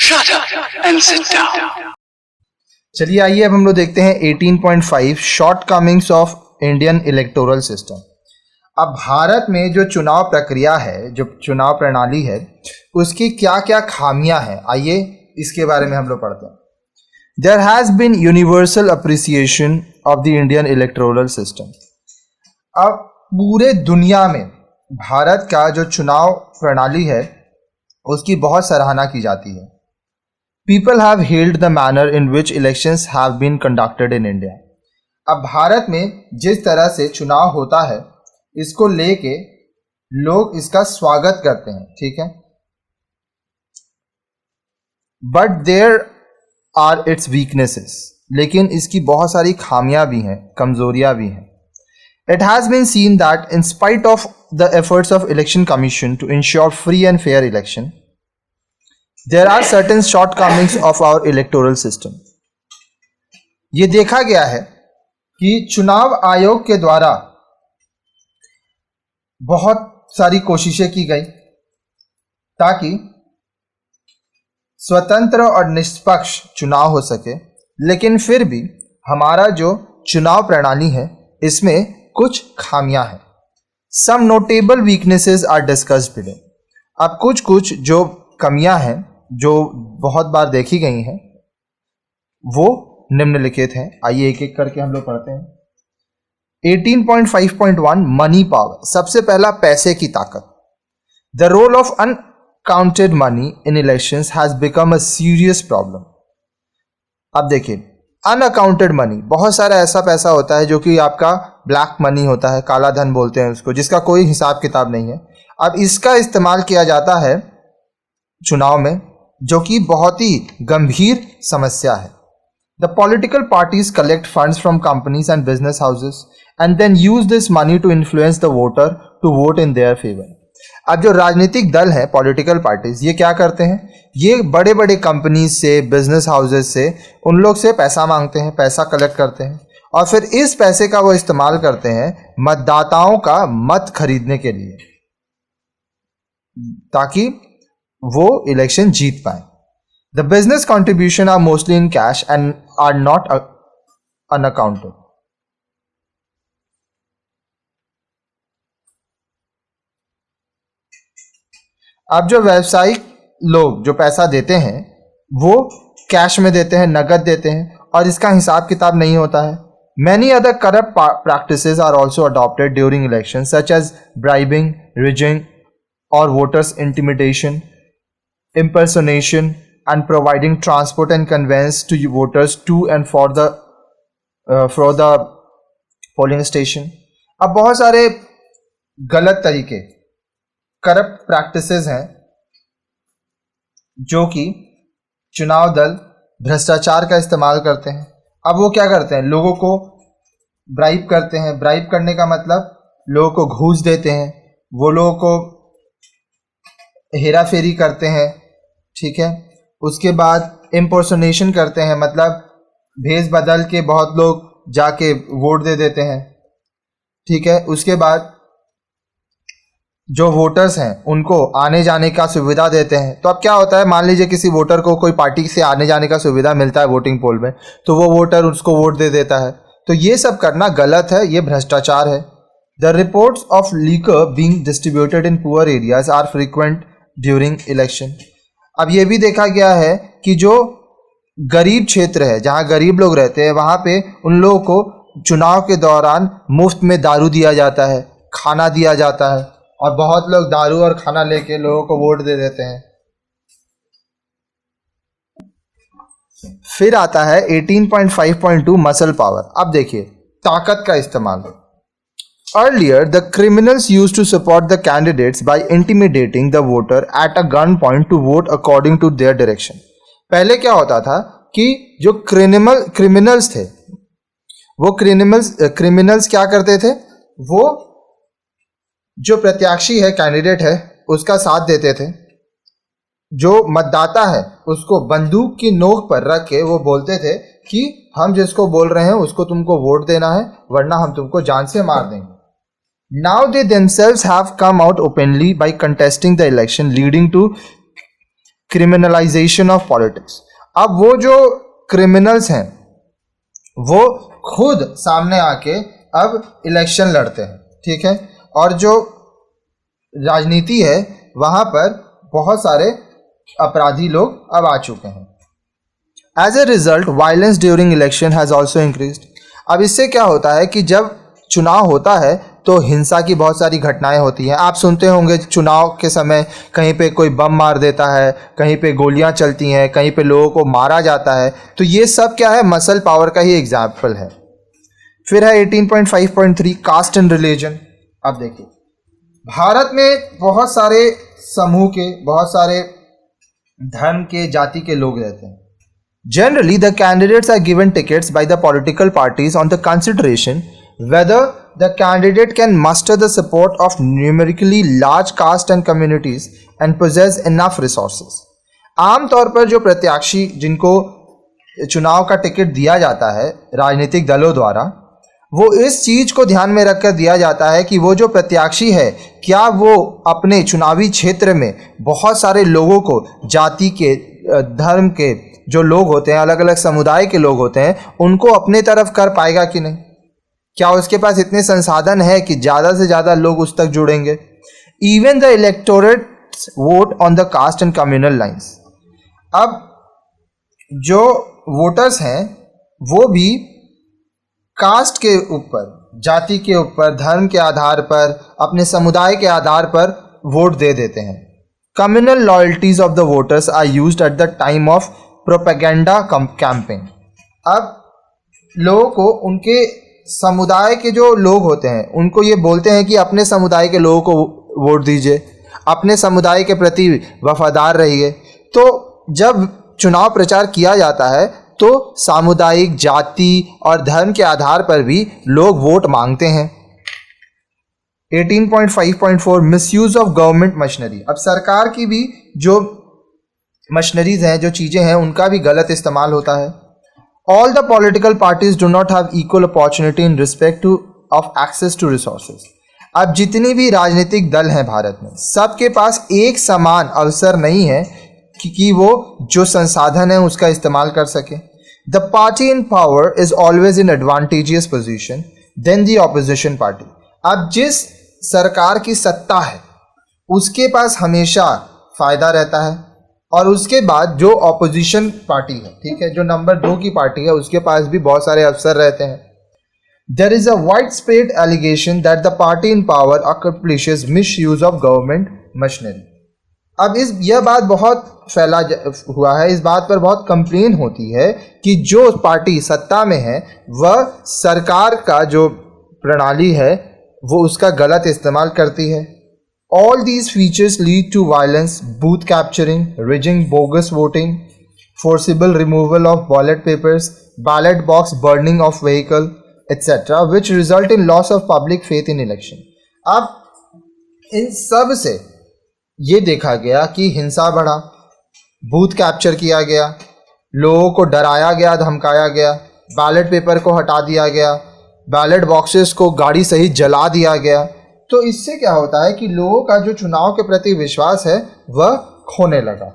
Shut up and sit down. चलिए आइए अब हम लोग देखते हैं 18.5 shortcomings of Indian electoral system. अब भारत में जो चुनाव प्रक्रिया है, जो चुनाव प्रणाली है, उसकी क्या क्या खामियां हैं, आइए इसके बारे में हम लोग पढ़ते हैं। There has been universal appreciation of the Indian electoral system. अब पूरे दुनिया में भारत का जो चुनाव प्रणाली है उसकी बहुत सराहना की जाती है। People have hailed the manner in which elections have been conducted in India. अब भारत में जिस तरह से चुनाव होता है इसको लेके लोग इसका स्वागत करते हैं, ठीक है। But there are its weaknesses. लेकिन इसकी बहुत सारी खामियां भी हैं, कमजोरियां भी हैं। It has been seen that in spite of the efforts of Election Commission to ensure free and fair election, there are certain shortcomings of our electoral system. ये देखा गया है कि चुनाव आयोग के द्वारा बहुत सारी कोशिशें की गई ताकि स्वतंत्र और निष्पक्ष चुनाव हो सके, लेकिन फिर भी हमारा जो चुनाव प्रणाली है इसमें कुछ खामियां हैं। Some notable weaknesses are discussed below. अब कुछ जो कमियां हैं जो बहुत बार देखी गई हैं वो निम्नलिखित हैं। आइए एक एक करके हम लोग पढ़ते हैं। 18.5.1 मनी पावर। सबसे पहला पैसे की ताकत। The role of unaccounted money in elections has become a serious problem. अब देखिए, अनअकाउंटेड मनी, बहुत सारा ऐसा पैसा होता है जो कि आपका ब्लैक मनी होता है, काला धन बोलते हैं उसको, जिसका कोई हिसाब किताब नहीं है। अब इसका इस्तेमाल किया जाता है चुनाव में, जो कि बहुत ही गंभीर समस्या है। The political parties collect funds from companies and business houses and then use this money to influence the voter to vote in their favour. अब जो राजनीतिक दल है, पॉलिटिकल पार्टीज, ये क्या करते हैं, ये बड़े बड़े कंपनीज से, बिजनेस हाउसेस से, उन लोग से पैसा मांगते हैं, पैसा कलेक्ट करते हैं और फिर इस पैसे का वो इस्तेमाल करते हैं मतदाताओं का मत खरीदने के लिए, ताकि वो इलेक्शन जीत पाए। The business contribution are mostly in cash and are not unaccounted. अब जो व्यावसायिक लोग जो पैसा देते हैं वो कैश में देते हैं, नगद देते हैं और इसका हिसाब किताब नहीं होता है। Many other corrupt practices are also adopted during election, such as bribing, rigging और voters intimidation, impersonation and providing transport and conveyance to voters to and for the polling station. अब बहुत सारे गलत तरीके, करप्ट प्रैक्टिसेस हैं जो कि चुनाव दल भ्रष्टाचार का इस्तेमाल करते हैं। अब वो क्या करते हैं, लोगों को ब्राइब करते हैं। ब्राइब करने का मतलब लोगों को घूस देते हैं, वो लोगों को हेरा फेरी करते हैं, ठीक है। उसके बाद इम्पर्सोनेशन करते हैं, मतलब भेस बदल के बहुत लोग जाके वोट दे देते हैं, ठीक है। उसके बाद जो वोटर्स हैं उनको आने जाने का सुविधा देते हैं। तो अब क्या होता है, मान लीजिए किसी वोटर को कोई पार्टी से आने जाने का सुविधा मिलता है वोटिंग पोल में, तो वो वोटर उसको वोट दे देता है। तो ये सब करना गलत है, ये भ्रष्टाचार है। The reports of liquor being distributed in poor areas are frequent during election. अब ये भी देखा गया है कि जो गरीब क्षेत्र है, जहाँ गरीब लोग रहते हैं, वहाँ पे उन लोगों को चुनाव के दौरान मुफ्त में दारू दिया जाता है, खाना दिया जाता है और बहुत लोग दारू और खाना लेके लोगों को वोट दे देते हैं। फिर आता है 18.5.2 मसल पावर। अब देखिए, ताकत का इस्तेमाल। Earlier, the criminals used to support the candidates by intimidating the voter at a gunpoint to vote according to their direction. पहले क्या होता था कि जो क्रिमिनल्स थे, वो क्रिमिनल्स क्या करते थे, वो जो प्रत्याशी है, कैंडिडेट है, उसका साथ देते थे। जो मतदाता है उसको बंदूक की नोक पर रख के वो बोलते थे कि हम जिसको बोल रहे हैं उसको तुमको वोट देना है, वरना हम तुमको जान से मार देंगे। Now they themselves have come out openly by contesting the election, leading to criminalization of politics. अब वो जो क्रिमिनल्स हैं वो खुद सामने आके अब इलेक्शन लड़ते हैं, ठीक है, और जो राजनीति है वहाँ पर बहुत सारे अपराधी लोग अब आ चुके हैं. As a result violence during election has also increased. अब इससे क्या होता है कि जब चुनाव होता है तो हिंसा की बहुत सारी घटनाएं होती हैं. आप सुनते होंगे चुनाव के समय कहीं पे कोई बम मार देता है, कहीं पे गोलियां चलती हैं, कहीं पे लोगों को मारा जाता है. तो ये सब क्या है, मसल पावर का ही एग्जाम्पल है. फिर है 18.5.3 कास्ट एंड रिलीजन. अब देखिए भारत में बहुत सारे समूह के, बहुत सारे धर्म के, जाति के लोग रहते हैं. Generally, the candidates are given tickets by the political parties on the consideration whether the candidate can muster the support of numerically large caste and communities and possess enough resources. आमतौर पर जो प्रत्याशी जिनको चुनाव का टिकट दिया जाता है राजनीतिक दलों द्वारा, वो इस चीज को ध्यान में रखकर दिया जाता है कि वो जो प्रत्याशी है क्या वो अपने चुनावी क्षेत्र में बहुत सारे लोगों को, जाति के, धर्म के जो लोग होते हैं, अलग अलग समुदाय के लोग होते हैं, उनको अपने तरफ कर पाएगा कि नहीं. क्या उसके पास इतने संसाधन है कि ज़्यादा से ज़्यादा लोग उस तक जुड़ेंगे. Even the electorate vote on the caste and communal lines. अब जो वोटर्स हैं वो भी कास्ट के ऊपर, जाति के ऊपर, धर्म के आधार पर, अपने समुदाय के आधार पर वोट दे देते हैं. Communal loyalties of the voters are used at the time of propaganda campaign. अब लोगों को, उनके समुदाय के जो लोग होते हैं उनको ये बोलते हैं कि अपने समुदाय के लोगों को वोट दीजिए, अपने समुदाय के प्रति वफादार रहिए. तो जब चुनाव प्रचार किया जाता है तो सामुदायिक, जाति और धर्म के आधार पर भी लोग वोट मांगते हैं. 18.5.4 मिसयूज ऑफ गवर्नमेंट मशीनरी. अब सरकार की भी जो मशीनरीज हैं, जो चीज़ें हैं, उनका भी गलत इस्तेमाल होता है. All the political parties do not have equal opportunity in respect to of access to resources. अब जितनी भी राजनीतिक दल हैं भारत में, सबके पास एक समान अवसर नहीं है कि वो जो संसाधन है उसका इस्तेमाल कर सके. The party in power is always in advantageous position than the opposition party. अब जिस सरकार की सत्ता है उसके पास हमेशा फायदा रहता है, और उसके बाद जो ऑपोजिशन पार्टी है, ठीक है, जो नंबर 2 की पार्टी है, उसके पास भी बहुत सारे अवसर रहते हैं. There is a wide spread allegation that the party in power accomplishes misuse of government machinery. अब यह बात बहुत फैला हुआ है, इस बात पर बहुत कंप्लेन होती है कि जो पार्टी सत्ता में है वह सरकार का जो प्रणाली है वो उसका गलत इस्तेमाल करती है. All these features lead to violence, booth capturing, rigging, bogus voting, forcible removal of ballot papers, ballot box burning of vehicle, etc., which result in loss of public faith in election. अब इन सब से ये देखा गया कि हिंसा बढ़ा, booth capture किया गया, लोगों को डराया गया, धमकाया गया, बैलेट पेपर को हटा दिया गया, बैलेट बॉक्सेस को गाड़ी सहित जला दिया गया. तो इससे क्या होता है कि लोगों का जो चुनाव के प्रति विश्वास है वह खोने लगा.